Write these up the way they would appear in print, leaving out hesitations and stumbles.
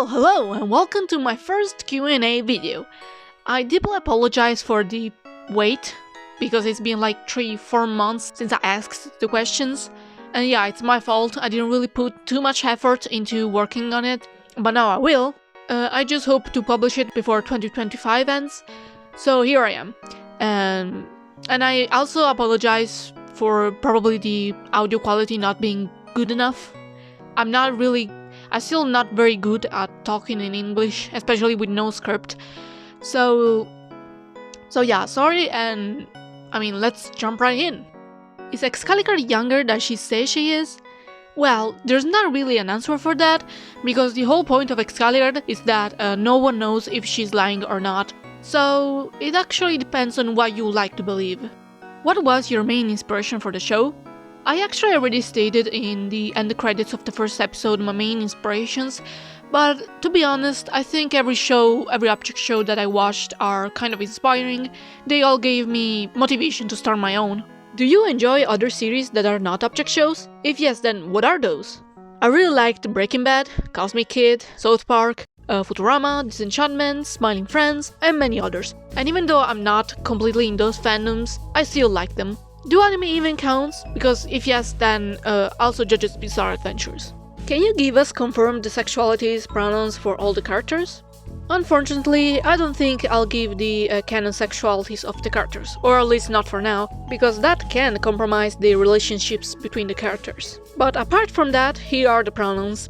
Well, hello and welcome to my first Q&A video. I deeply apologize for the wait, because it's been like 3-4 months since I asked the questions. And yeah, it's my fault, I didn't really put too much effort into working on it, but now I will. I just hope to publish it before 2025 ends, so here I am. And I also apologize for probably the audio quality not being good enough. I'm still not very good at talking in English, especially with no script. So yeah, sorry, and let's jump right in. Is Excalibur younger than she says she is? Well, there's not really an answer for that, because the whole point of Excalibur is that no one knows if she's lying or not. So it actually depends on what you like to believe. What was your main inspiration for the show? I actually already stated in the end credits of the first episode my main inspirations, but to be honest, I think every object show that I watched are kind of inspiring. They all gave me motivation to start my own. Do you enjoy other series that are not object shows? If yes, then what are those? I really liked Breaking Bad, Cosmic Kid, South Park, Futurama, Disenchantment, Smiling Friends, and many others. And even though I'm not completely in those fandoms, I still like them. Do anime even counts? Because if yes, then also JoJo's Bizarre Adventures. Can you give us confirmed the sexualities, pronouns for all the characters? Unfortunately, I don't think I'll give the canon sexualities of the characters, or at least not for now, because that can compromise the relationships between the characters. But apart from that, here are the pronouns.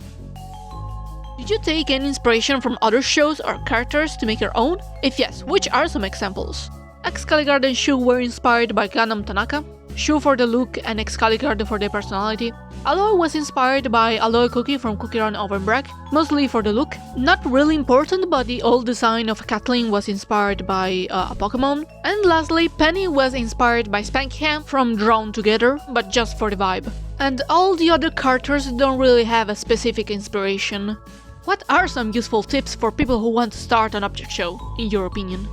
Did you take any inspiration from other shows or characters to make your own? If yes, which are some examples? Excalibur and Shu were inspired by Gundam Tanaka, Shu for the look and Excalibur for their personality. Aloy was inspired by Aloy Cookie from Cookie Run Overbreak, mostly for the look. Not really important, but the old design of Kathleen was inspired by a Pokemon. And lastly, Penny was inspired by Spankham from Drawn Together, but just for the vibe. And all the other characters don't really have a specific inspiration. What are some useful tips for people who want to start an object show, in your opinion?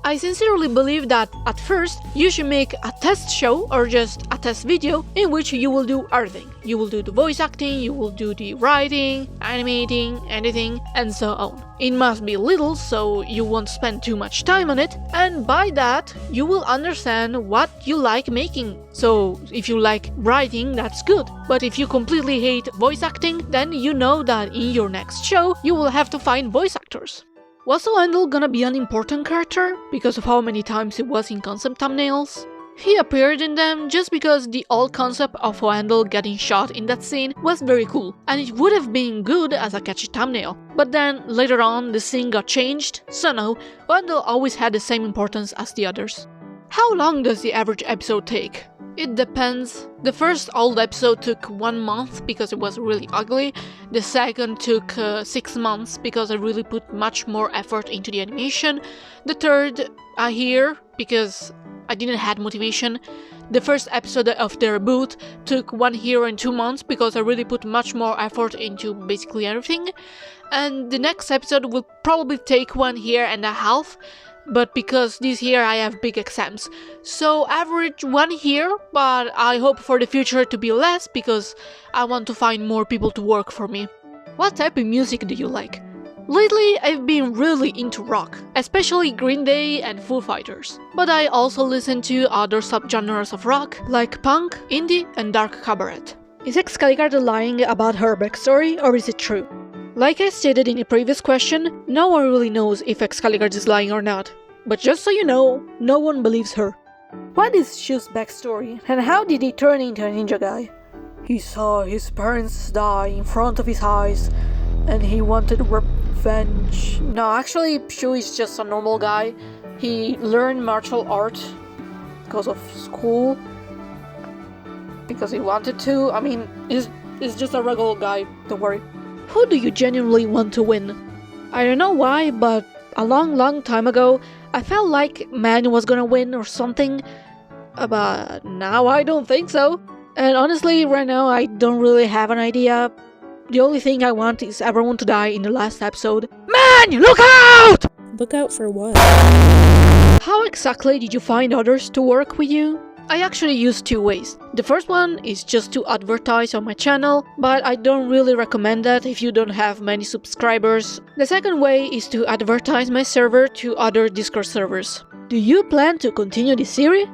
I sincerely believe that, at first, you should make a test show or just a test video in which you will do everything. You will do the voice acting, you will do the writing, animating, editing, and so on. It must be little, so you won't spend too much time on it, and by that, you will understand what you like making. So, if you like writing, that's good. But if you completely hate voice acting, then you know that in your next show, you will have to find voice actors. Was Oendel gonna be an important character, because of how many times he was in concept thumbnails? He appeared in them just because the old concept of Oendel getting shot in that scene was very cool, and it would have been good as a catchy thumbnail. But then, later on, the scene got changed, so no, Oendel always had the same importance as the others. How long does the average episode take? It depends. The first old episode took 1 month because it was really ugly. The second took 6 months because I really put much more effort into the animation. The third, a year, because I didn't have motivation. The first episode of the reboot took 1 year and 2 months because I really put much more effort into basically everything. And the next episode will probably take 1 year and a half. But because this year I have big exams, so average 1 year, but I hope for the future to be less because I want to find more people to work for me. What type of music do you like? Lately I've been really into rock, especially Green Day and Foo Fighters, but I also listen to other subgenres of rock like punk, indie and dark cabaret. Is Excalibur lying about her backstory, or is it true? Like I stated in the previous question, no one really knows if Excalibur is lying or not. But just so you know, no one believes her. What is Shu's backstory, and how did he turn into a ninja guy? He saw his parents die in front of his eyes, and he wanted revenge. No, actually, Shu is just a normal guy. He learned martial art because of school, because he wanted to. He's just a regular guy, don't worry. Who do you genuinely want to win? I don't know why, but a long time ago, I felt like Man was gonna win or something, but now I don't think so. And honestly, right now I don't really have an idea. The only thing I want is everyone to die in the last episode. Man, look out! Look out for what? How exactly did you find others to work with you? I actually use two ways. The first one is just to advertise on my channel, but I don't really recommend that if you don't have many subscribers. The second way is to advertise my server to other Discord servers. Do you plan to continue this series?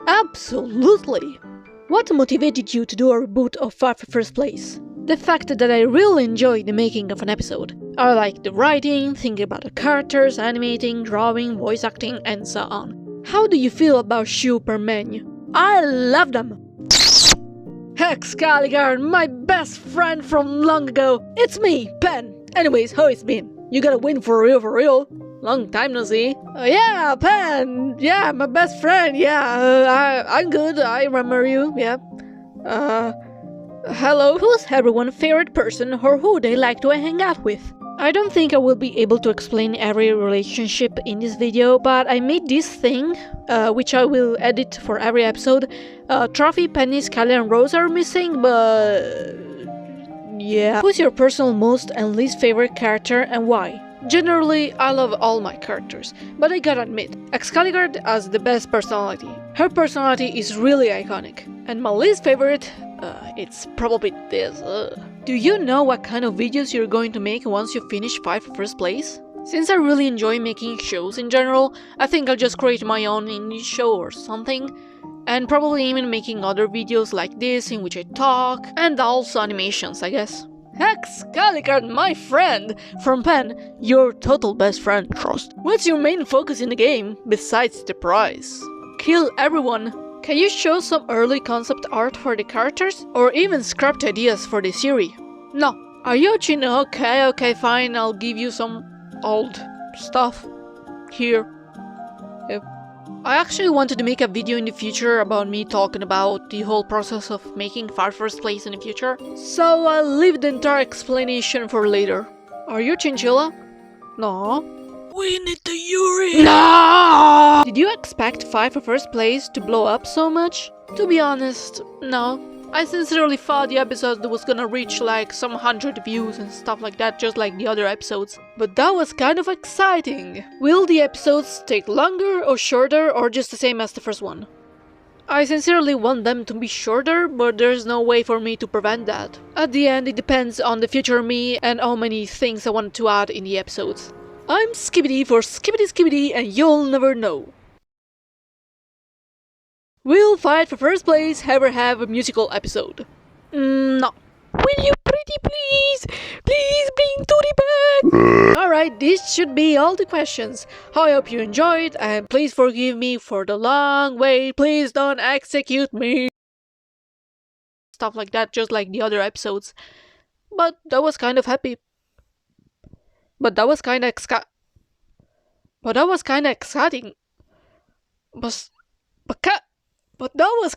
Absolutely! What motivated you to do a reboot of 5 First Place? The fact that I really enjoy the making of an episode. I like the writing, thinking about the characters, animating, drawing, voice acting, and so on. How do you feel about Super Menu? I love them! Excalibur, my best friend from long ago! It's me, Pen! Anyways, how it's been? You gotta win for real, for real? Long time no see. Yeah, Pen! Yeah, my best friend, yeah, I'm good, I remember you, yeah. Hello, who's everyone's favorite person or who they like to hang out with? I don't think I will be able to explain every relationship in this video, but I made this thing, which I will edit for every episode. Trophy, Penny, Scully, and Rose are missing, but... yeah. Who's your personal most and least favorite character and why? Generally, I love all my characters, but I gotta admit, Excalibur has the best personality. Her personality is really iconic. And my least favorite, it's probably this. Do you know what kind of videos you're going to make once you finish 5 First Place? Since I really enjoy making shows in general, I think I'll just create my own indie show or something, and probably even making other videos like this in which I talk, and also animations, I guess. Excalibur, my friend! From Pen, your total best friend, trust. What's your main focus in the game, besides the prize? Kill everyone. Can you show some early concept art for the characters? Or even script ideas for the series? No. Are you watching? Okay, fine, I'll give you some old stuff. Here. Yep. I actually wanted to make a video in the future about me talking about the whole process of making 5 First Place in the future. So I'll leave the entire explanation for later. Are you Chinchilla? No. We need the Yuri! No! Did you expect 5 First Place to blow up so much? To be honest, no. I sincerely thought the episode was gonna reach like some 100 views and stuff like that, just like the other episodes. But that was kind of exciting. Will the episodes take longer or shorter or just the same as the first one? I sincerely want them to be shorter, but there's no way for me to prevent that. At the end, it depends on the future me and how many things I want to add in the episodes. I'm Skibidi for Skibidi and you'll never know. Will 5 First Place ever have a musical episode? No. Will you pretty please? Please bring Tootie back! Alright, this should be all the questions. I hope you enjoyed and please forgive me for the long wait. Please don't execute me. Stuff like that, just like the other episodes. But that was kind of happy. But that was kind of exciting. But that was kind of